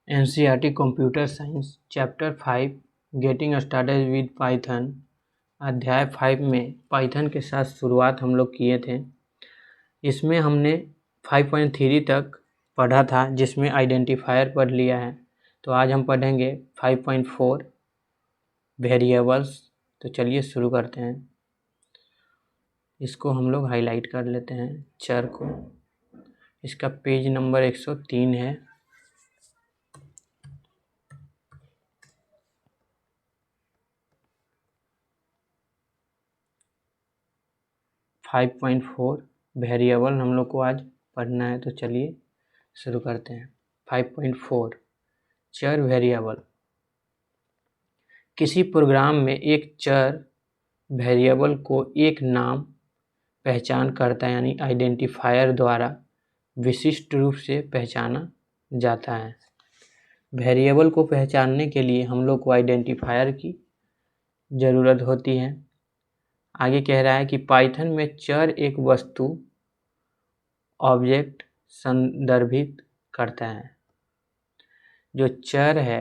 NCERT computer science chapter 5 getting started with Python अध्याय 5 में Python के साथ शुरुआत हम लोग किए थे। इसमें हमने 5.3 तक पढ़ा था, जिसमें आइडेंटिफायर पढ़ लिया है। तो आज हम पढ़ेंगे 5.4 वेरिएबल्स। तो चलिए शुरू करते हैं। इसको हम लोग हाईलाइट कर लेते हैं चर को। इसका पेज नंबर 103 है। फाइव पॉइंट फोर वेरिएबल हम लोग को आज पढ़ना है। तो चलिए शुरू करते हैं। 5.4 चर वेरिएबल। किसी प्रोग्राम में एक चर वेरिएबल को एक नाम पहचान करता है, यानी आइडेंटिफायर द्वारा विशिष्ट रूप से पहचाना जाता है। वेरिएबल को पहचानने के लिए हम लोग को आइडेंटिफायर की ज़रूरत होती है। आगे कह रहा है कि पाइथन में चर एक वस्तु ऑब्जेक्ट संदर्भित करता है। जो चर है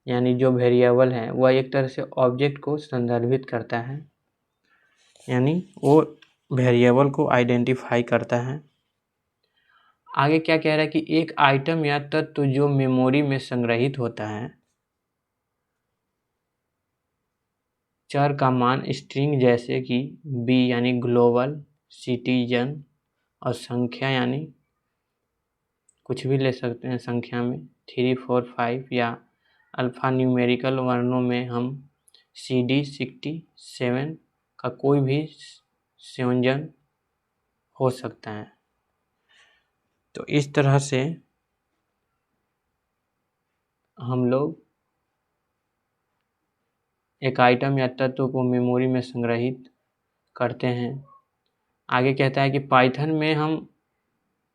यानी जो वेरिएबल है वह एक तरह से ऑब्जेक्ट को संदर्भित करता है, यानी वो वेरिएबल को आइडेंटिफाई करता है। आगे क्या कह रहा है कि एक आइटम या तत्व जो मेमोरी में संग्रहित होता है, चर का मान स्ट्रिंग जैसे कि बी यानी ग्लोबल, सिटीजन और संख्या यानी कुछ भी ले सकते हैं संख्या में 3, 4, 5 या अल्फ़ा न्यूमेरिकल वर्णों में हम CD 67 का कोई भी संयोजन हो सकता है। तो इस तरह से हम लोग एक आइटम या तत्व को मेमोरी में संग्रहित करते हैं। आगे कहता है कि पाइथन में हम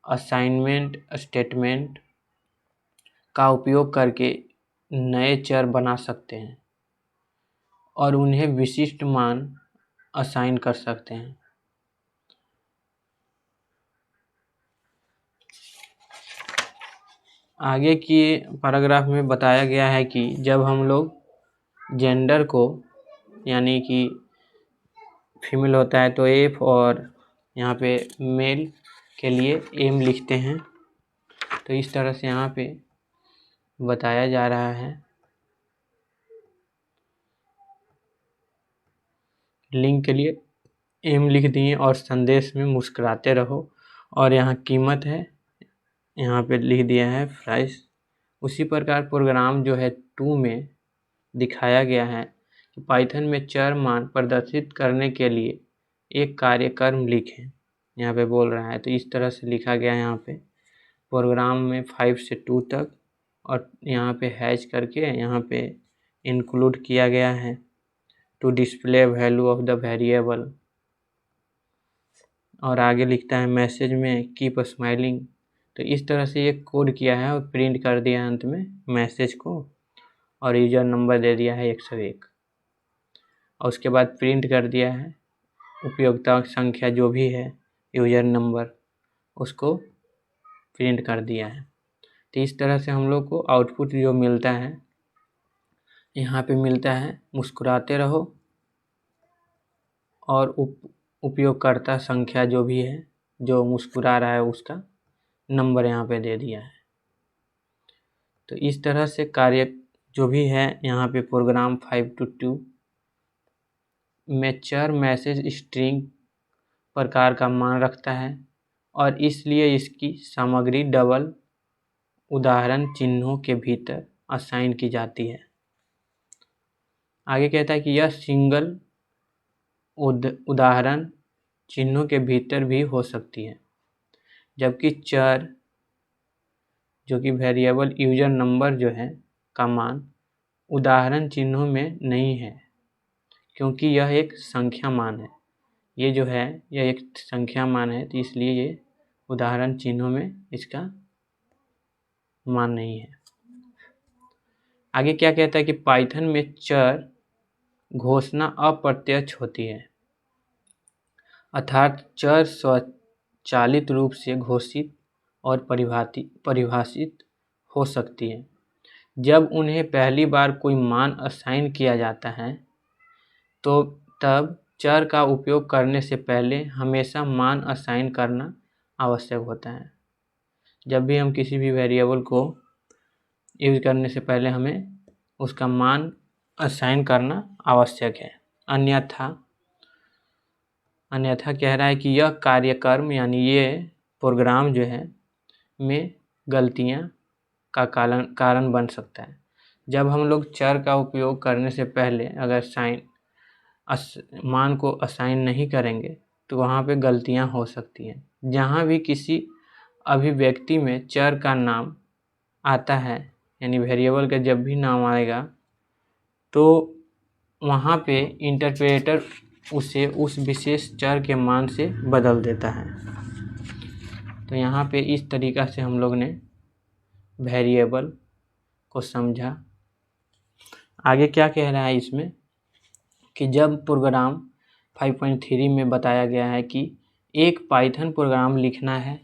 असाइनमेंट स्टेटमेंट का उपयोग करके नए चर बना सकते हैं और उन्हें विशिष्ट मान असाइन कर सकते हैं। आगे की पैराग्राफ में बताया गया है कि जब हम लोग जेंडर को यानी कि फीमेल होता है तो एफ और यहाँ पे मेल के लिए एम लिखते हैं। तो इस तरह से यहाँ पे बताया जा रहा है। लिंक के लिए एम लिख दिए और संदेश में मुस्कुराते रहो, और यहाँ कीमत है यहाँ पे लिख दिया है प्राइस। उसी प्रकार प्रोग्राम जो है 2 में दिखाया गया है कि पाइथन में चर मान प्रदर्शित करने के लिए एक कार्यक्रम लिखें, यहाँ पे बोल रहा है। तो इस तरह से लिखा गया है यहाँ पे प्रोग्राम में 5 से 2 तक, और यहाँ पे हैश करके यहाँ पे इंक्लूड किया गया है to display value of the variable. और आगे लिखता है मैसेज में कीप स्माइलिंग। तो इस तरह से ये कोड किया है और प्रिंट कर दिया अंत में मैसेज को, और यूज़र नंबर दे दिया है 101, और उसके बाद प्रिंट कर दिया है उपयोगिता संख्या जो भी है यूज़र नंबर, उसको प्रिंट कर दिया है। तो इस तरह से हम लोग को आउटपुट जो मिलता है यहाँ पे मिलता है मुस्कुराते रहो, और उपयोगकर्ता संख्या जो भी है जो मुस्कुरा रहा है उसका नंबर यहाँ पे दे दिया है। तो इस तरह से कार्य जो भी है यहाँ पे प्रोग्राम 5.2 में चर मैसेज स्ट्रिंग प्रकार का मान रखता है, और इसलिए इसकी सामग्री डबल उदाहरण चिन्हों के भीतर असाइन की जाती है। आगे कहता है कि यह सिंगल उदाहरण चिन्हों के भीतर भी हो सकती है, जबकि चर जो कि वेरिएबल यूजर नंबर जो है का मान उदाहरण चिन्हों में नहीं है, क्योंकि यह एक संख्या मान है। ये जो है यह एक संख्या मान है, तो इसलिए ये उदाहरण चिन्हों में इसका मान नहीं है। आगे क्या कहता है कि पाइथन में चर घोषणा अप्रत्यक्ष होती है, अर्थात चर स्वचालित रूप से घोषित और परिभाषित हो सकती है। जब उन्हें पहली बार कोई मान असाइन किया जाता है तो तब चर का उपयोग करने से पहले हमेशा मान असाइन करना आवश्यक होता है। जब भी हम किसी भी वेरिएबल को यूज करने से पहले हमें उसका मान असाइन करना आवश्यक है, अन्यथा कह रहा है कि यह कार्यक्रम यानी ये प्रोग्राम जो है में गलतियां का कारण बन सकता है। जब हम लोग चर का उपयोग करने से पहले अगर मान को असाइन नहीं करेंगे तो वहाँ पे गलतियां हो सकती हैं। जहाँ भी किसी अभिव्यक्ति में चर का नाम आता है यानी वेरिएबल का जब भी नाम आएगा तो वहाँ पे इंटरप्रेटर उसे उस विशेष चर के मान से बदल देता है। तो यहाँ पे इस तरीक़ा से हम लोग ने वेरिएबल को समझा। आगे क्या कह रहा है इसमें कि जब प्रोग्राम 5.3 में बताया गया है कि एक पाइथन प्रोग्राम लिखना है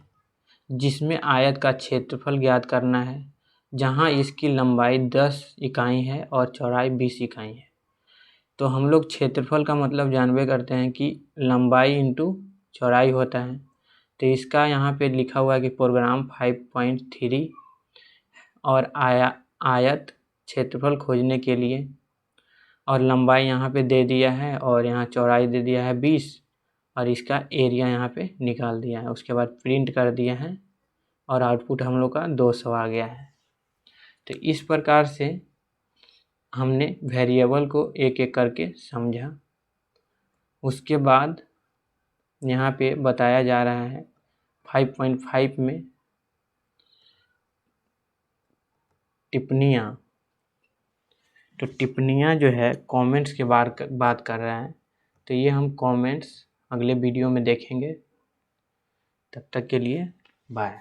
जिसमें आयत का क्षेत्रफल ज्ञात करना है, जहां इसकी लंबाई 10 इकाई है और चौड़ाई 20 इकाई है। तो हम लोग क्षेत्रफल का मतलब जानबे करते हैं कि लंबाई इंटू चौड़ाई होता है। तो इसका यहाँ पे लिखा हुआ है कि प्रोग्राम 5.3 और आयत क्षेत्रफल खोजने के लिए और लंबाई यहाँ पे दे दिया है और यहाँ चौड़ाई दे दिया है 20 और इसका एरिया यहाँ पे निकाल दिया है। उसके बाद प्रिंट कर दिया है और आउटपुट हम लोग का 200 आ गया है। तो इस प्रकार से हमने वेरिएबल को एक एक करके समझा। उसके बाद यहाँ पे बताया जा रहा है 5.5 में टिप्पणियाँ। तो टिप्पणियाँ जो है कमेंट्स के बात कर रहा है। तो ये हम कमेंट्स अगले वीडियो में देखेंगे। तब तक के लिए बाय।